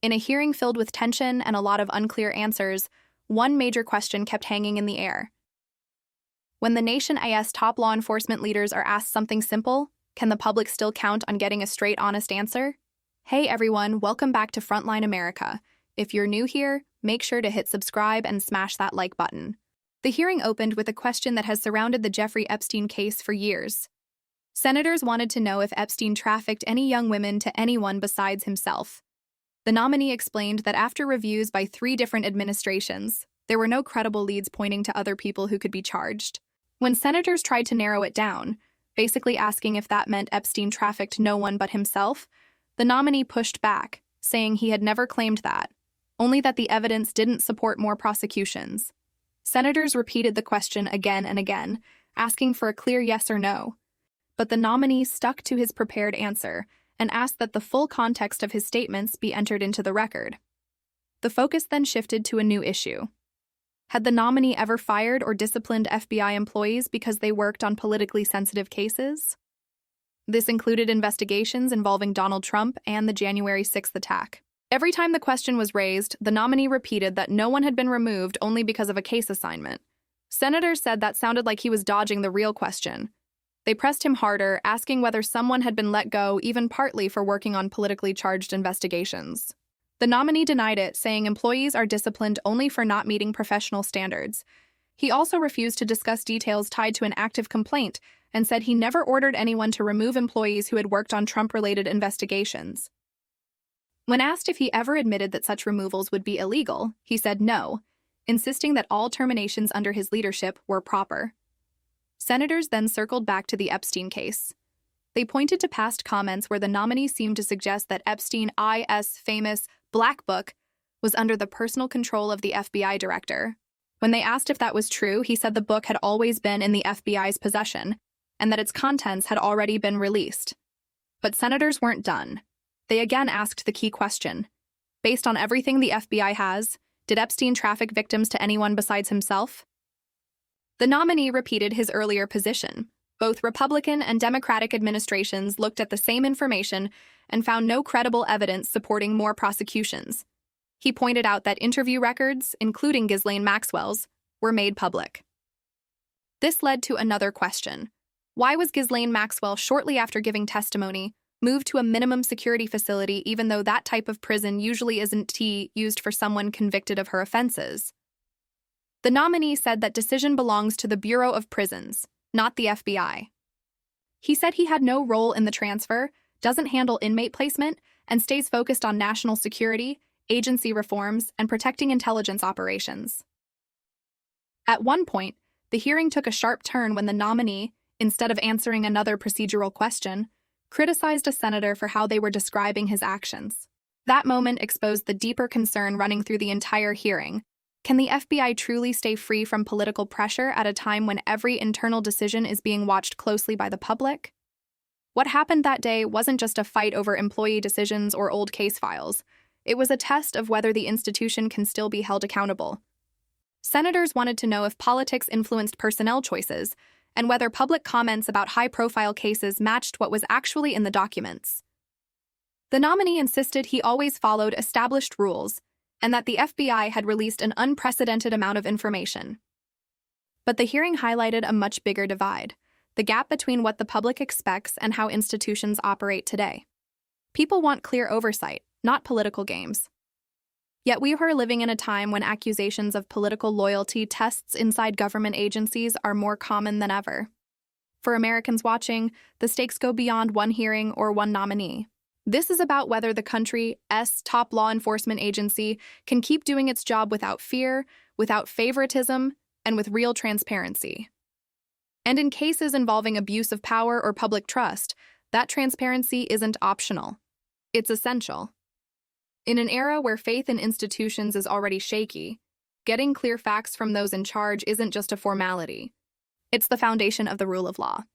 In a hearing filled with tension and a lot of unclear answers, one major question kept hanging in the air. When the nation's top law enforcement leaders are asked something simple, can the public still count on getting a straight, honest answer? Hey everyone, welcome back to Frontline America. If you're new here, make sure to hit subscribe and smash that like button. The hearing opened with a question that has surrounded the Jeffrey Epstein case for years. Senators wanted to know if Epstein trafficked any young women to anyone besides himself. The nominee explained that after reviews by 3 different administrations, there were no credible leads pointing to other people who could be charged. When senators tried to narrow it down, basically asking if that meant Epstein trafficked no one but himself, the nominee pushed back, saying he had never claimed that, only that the evidence didn't support more prosecutions. Senators repeated the question again and again, asking for a clear yes or no. But the nominee stuck to his prepared answer and asked that the full context of his statements be entered into the record. The focus then shifted to a new issue. Had the nominee ever fired or disciplined FBI employees because they worked on politically sensitive cases? This included investigations involving Donald Trump and the January 6th attack. Every time the question was raised, the nominee repeated that no one had been removed only because of a case assignment. Senators said that sounded like he was dodging the real question. They pressed him harder, asking whether someone had been let go even partly for working on politically charged investigations. The nominee denied it, saying employees are disciplined only for not meeting professional standards. He also refused to discuss details tied to an active complaint and said he never ordered anyone to remove employees who had worked on Trump-related investigations. When asked if he ever admitted that such removals would be illegal, he said no, insisting that all terminations under his leadership were proper. Senators then circled back to the Epstein case. They pointed to past comments where the nominee seemed to suggest that Epstein's famous Black Book was under the personal control of the FBI director. When they asked if that was true, he said the book had always been in the FBI's possession and that its contents had already been released. But senators weren't done. They again asked the key question. Based on everything the FBI has, did Epstein traffic victims to anyone besides himself? The nominee repeated his earlier position. Both Republican and Democratic administrations looked at the same information and found no credible evidence supporting more prosecutions. He pointed out that interview records, including Ghislaine Maxwell's, were made public. This led to another question. Why was Ghislaine Maxwell, shortly after giving testimony, moved to a minimum security facility even though that type of prison usually isn't used for someone convicted of her offenses? The nominee said that decision belongs to the Bureau of Prisons, not the FBI. He said he had no role in the transfer, doesn't handle inmate placement, and stays focused on national security, agency reforms, and protecting intelligence operations. At one point, the hearing took a sharp turn when the nominee, instead of answering another procedural question, criticized a senator for how they were describing his actions. That moment exposed the deeper concern running through the entire hearing. Can the FBI truly stay free from political pressure at a time when every internal decision is being watched closely by the public? What happened that day wasn't just a fight over employee decisions or old case files. It was a test of whether the institution can still be held accountable. Senators wanted to know if politics influenced personnel choices and whether public comments about high-profile cases matched what was actually in the documents. The nominee insisted he always followed established rules and that the FBI had released an unprecedented amount of information. But the hearing highlighted a much bigger divide, the gap between what the public expects and how institutions operate today. People want clear oversight, not political games. Yet we are living in a time when accusations of political loyalty tests inside government agencies are more common than ever. For Americans watching, the stakes go beyond one hearing or one nominee. This is about whether the country's top law enforcement agency can keep doing its job without fear, without favoritism, and with real transparency. And in cases involving abuse of power or public trust, that transparency isn't optional. It's essential. In an era where faith in institutions is already shaky, getting clear facts from those in charge isn't just a formality. It's the foundation of the rule of law.